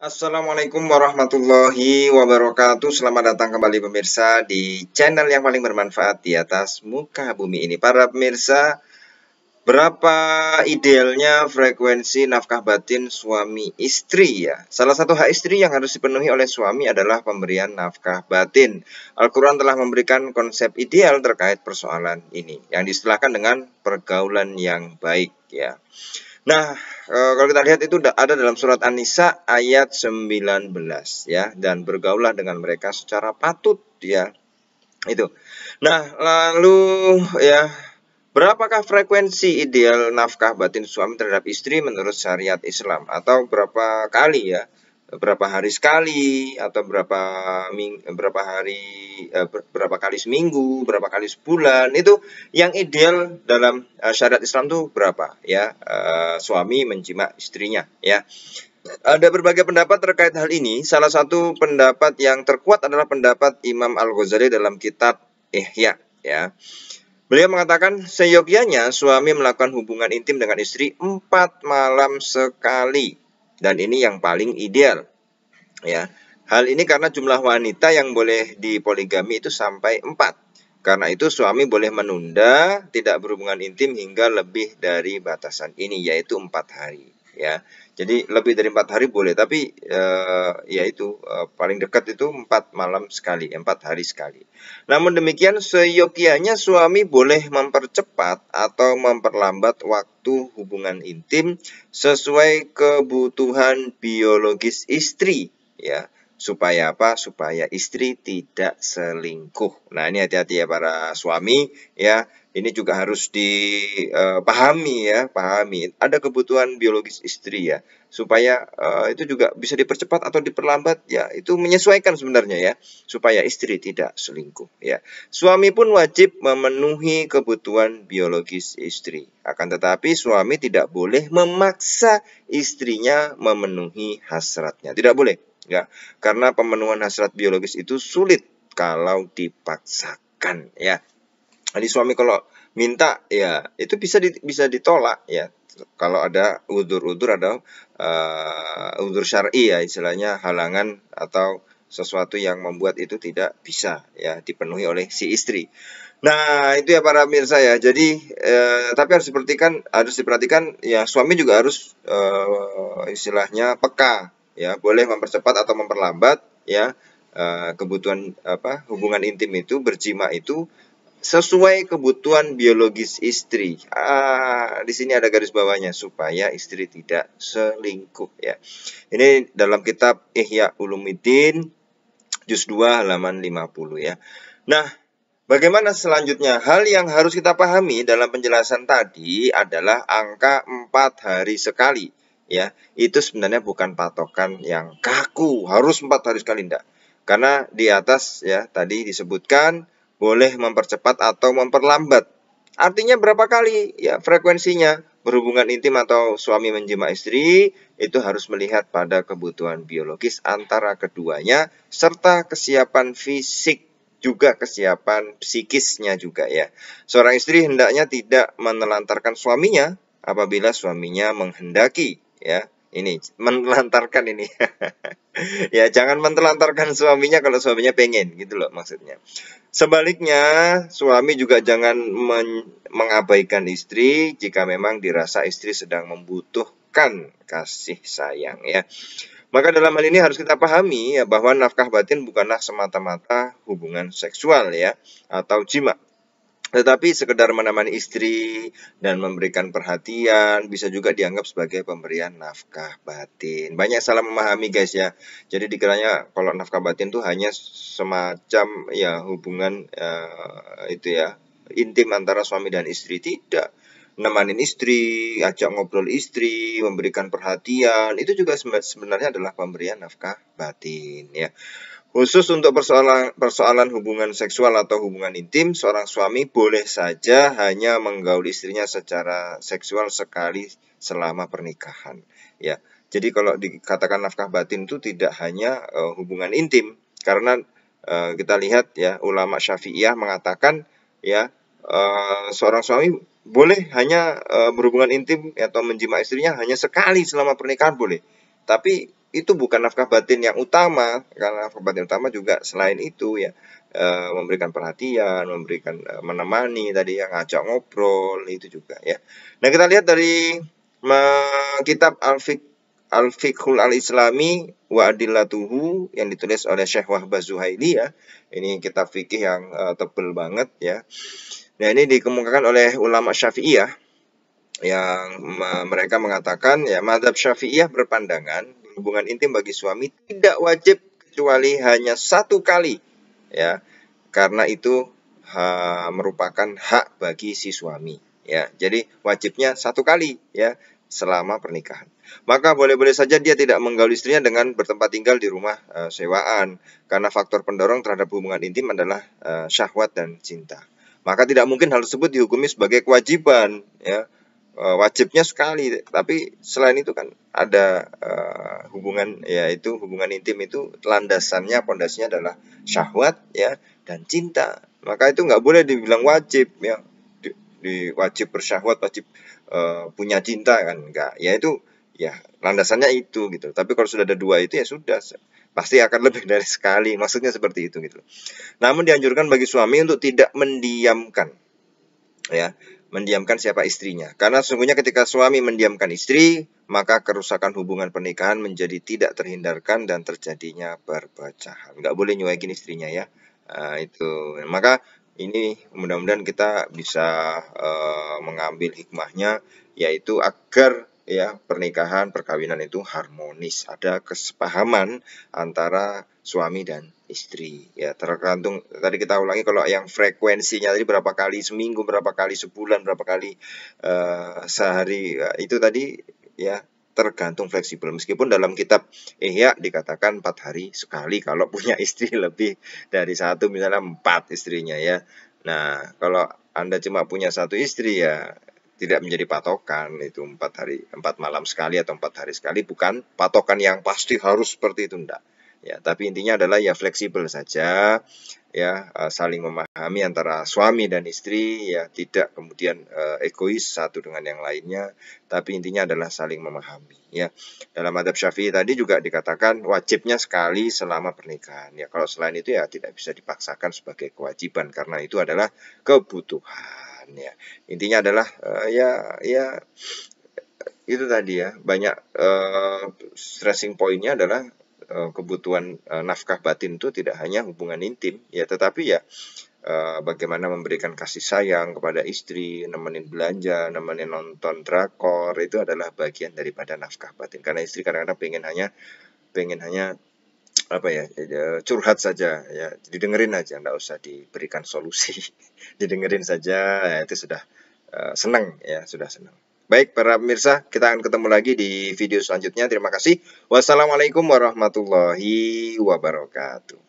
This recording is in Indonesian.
Assalamualaikum warahmatullahi wabarakatuh. Selamat datang kembali pemirsa di channel yang paling bermanfaat di atas muka bumi ini. Para pemirsa, berapa idealnya frekuensi nafkah batin suami istri ya? Salah satu hak istri yang harus dipenuhi oleh suami adalah pemberian nafkah batin. Al-Quran telah memberikan konsep ideal terkait persoalan ini, yang diistilahkan dengan pergaulan yang baik ya. Nah, kalau kita lihat itu ada dalam surat An-Nisa ayat 19 ya, dan bergaullah dengan mereka secara patut ya. Itu. Nah, lalu ya, berapakah frekuensi ideal nafkah batin suami terhadap istri menurut syariat Islam, atau berapa kali ya? Berapa hari sekali, atau berapa hari, berapa kali seminggu, berapa kali sebulan, itu yang ideal dalam syariat Islam tuh berapa ya, suami menjima istrinya ya. Ada berbagai pendapat terkait hal ini. Salah satu pendapat yang terkuat adalah pendapat Imam Al-Ghazali dalam kitab Ihya ya. Beliau mengatakan seyogyanya suami melakukan hubungan intim dengan istri 4 malam sekali, dan ini yang paling ideal ya. Hal ini karena jumlah wanita yang boleh dipoligami itu sampai 4. Karena itu suami boleh menunda tidak berhubungan intim hingga lebih dari batasan ini, yaitu 4 hari ya. Jadi lebih dari 4 hari boleh, tapi yaitu paling dekat itu 4 malam sekali, 4 hari sekali. Namun demikian seyogyanya suami boleh mempercepat atau memperlambat waktu hubungan intim sesuai kebutuhan biologis istri ya. Supaya apa? Supaya istri tidak selingkuh. Nah, ini hati-hati ya para suami ya. Ini juga harus dipahami ya, pahami. Ada kebutuhan biologis istri ya, supaya itu juga bisa dipercepat atau diperlambat ya. Itu menyesuaikan sebenarnya ya, supaya istri tidak selingkuh ya. Suami pun wajib memenuhi kebutuhan biologis istri. Akan tetapi suami tidak boleh memaksa istrinya memenuhi hasratnya. Tidak boleh. Ya, karena pemenuhan hasrat biologis itu sulit kalau dipaksakan ya. Jadi suami kalau minta ya itu bisa ditolak ya. Kalau ada udzur-udzur, ada udzur syar'i ya, istilahnya halangan atau sesuatu yang membuat itu tidak bisa ya dipenuhi oleh si istri. Nah, itu ya para pemirsa ya. Jadi tapi harus diperhatikan ya, suami juga harus istilahnya peka ya, boleh mempercepat atau memperlambat ya, kebutuhan hubungan intim itu, berjima itu sesuai kebutuhan biologis istri. Di sini ada garis bawahnya, supaya istri tidak selingkuh ya. Ini dalam kitab Ihya Ulumuddin juz 2 halaman 50 ya. Nah, bagaimana selanjutnya? Hal yang harus kita pahami dalam penjelasan tadi adalah angka 4 hari sekali ya. Itu sebenarnya bukan patokan yang kaku, harus 4 hari sekali, enggak. Karena di atas ya tadi disebutkan boleh mempercepat atau memperlambat. Artinya berapa kali ya frekuensinya berhubungan intim atau suami menjima istri, itu harus melihat pada kebutuhan biologis antara keduanya serta kesiapan fisik, juga kesiapan psikisnya juga ya. Seorang istri hendaknya tidak menelantarkan suaminya apabila suaminya menghendaki ya. Ini menelantarkan ini. Ya, jangan menelantarkan suaminya kalau suaminya pengen, gitu loh maksudnya. Sebaliknya, suami juga jangan mengabaikan istri jika memang dirasa istri sedang membutuhkan kasih sayang ya. Maka dalam hal ini harus kita pahami ya, bahwa nafkah batin bukanlah semata-mata hubungan seksual ya, atau jima, tetapi sekedar menemani istri dan memberikan perhatian bisa juga dianggap sebagai pemberian nafkah batin. Banyak salah memahami guys ya. Jadi dikiranya kalau nafkah batin itu hanya semacam ya hubungan itu ya, intim antara suami dan istri. Tidak. Nemanin istri, ajak ngobrol istri, memberikan perhatian, itu juga sebenarnya adalah pemberian nafkah batin ya. Khusus untuk persoalan hubungan seksual atau hubungan intim, seorang suami boleh saja hanya menggauli istrinya secara seksual sekali selama pernikahan ya. Jadi kalau dikatakan nafkah batin itu tidak hanya hubungan intim, karena kita lihat ya, ulama Syafi'iyah mengatakan ya, seorang suami boleh hanya berhubungan intim atau menjima istrinya hanya sekali selama pernikahan boleh. Tapi itu bukan nafkah batin yang utama, karena nafkah batin utama juga selain itu ya, memberikan perhatian, memberikan menemani tadi yang ngajak ngobrol itu juga ya. Nah, kita lihat dari kitab Al-Fiqhul Al-Islami wa Adillatuhu yang ditulis oleh Syekh Wahbah Zuhaili ya. Ini kitab fikih yang tebel banget ya. Nah, ini dikemukakan oleh ulama Syafi'iyah yang mereka mengatakan ya, mazhab Syafi'iyah berpandangan hubungan intim bagi suami tidak wajib kecuali hanya satu kali ya, karena itu merupakan hak bagi si suami ya. Jadi wajibnya satu kali ya selama pernikahan. Maka boleh-boleh saja dia tidak menggaul istrinya dengan bertempat tinggal di rumah sewaan, karena faktor pendorong terhadap hubungan intim adalah syahwat dan cinta. Maka tidak mungkin hal tersebut dihukumi sebagai kewajiban ya. Wajibnya sekali, tapi selain itu kan ada hubungan, yaitu hubungan intim itu landasannya, pondasinya adalah syahwat ya dan cinta. Maka itu nggak boleh dibilang wajib ya, wajib bersyahwat, wajib punya cinta kan, enggak. Ya itu ya landasannya itu gitu. Tapi kalau sudah ada dua itu ya sudah, pasti akan lebih dari sekali, maksudnya seperti itu gitu. Namun dianjurkan bagi suami untuk tidak mendiamkan ya, mendiamkan siapa istrinya. Karena sesungguhnya ketika suami mendiamkan istri, maka kerusakan hubungan pernikahan menjadi tidak terhindarkan dan terjadinya perpecahan. Nggak boleh nyuekin istrinya ya. Itu. Maka ini mudah-mudahan kita bisa mengambil hikmahnya, yaitu agar ya pernikahan, perkawinan itu harmonis, ada kesepahaman antara suami dan istri ya. Tergantung, tadi kita ulangi, kalau yang frekuensinya tadi berapa kali seminggu, berapa kali sebulan, berapa kali sehari, itu tadi ya tergantung fleksibel. Meskipun dalam kitab Ihya dikatakan 4 hari sekali kalau punya istri lebih dari satu, misalnya 4 istrinya ya. Nah, kalau Anda cuma punya satu istri ya tidak menjadi patokan, itu 4 hari 4 malam sekali atau 4 hari sekali, bukan patokan yang pasti harus seperti itu, enggak ya. Tapi intinya adalah ya fleksibel saja ya, saling memahami antara suami dan istri ya, tidak kemudian egois satu dengan yang lainnya, tapi intinya adalah saling memahami ya. Dalam mazhab Syafi'i tadi juga dikatakan wajibnya sekali selama pernikahan ya. Kalau selain itu ya tidak bisa dipaksakan sebagai kewajiban, karena itu adalah kebutuhan ya. Intinya adalah ya itu tadi ya, banyak stressing pointnya adalah kebutuhan nafkah batin itu tidak hanya hubungan intim ya, tetapi ya bagaimana memberikan kasih sayang kepada istri, nemenin belanja, nemenin nonton drakor, itu adalah bagian daripada nafkah batin. Karena istri kadang-kadang pengen hanya apa ya, curhat saja ya, didengerin aja, nggak usah diberikan solusi. Didengerin saja ya, itu sudah senang ya, sudah senang. Baik para pemirsa, kita akan ketemu lagi di video selanjutnya. Terima kasih. Wassalamualaikum warahmatullahi wabarakatuh.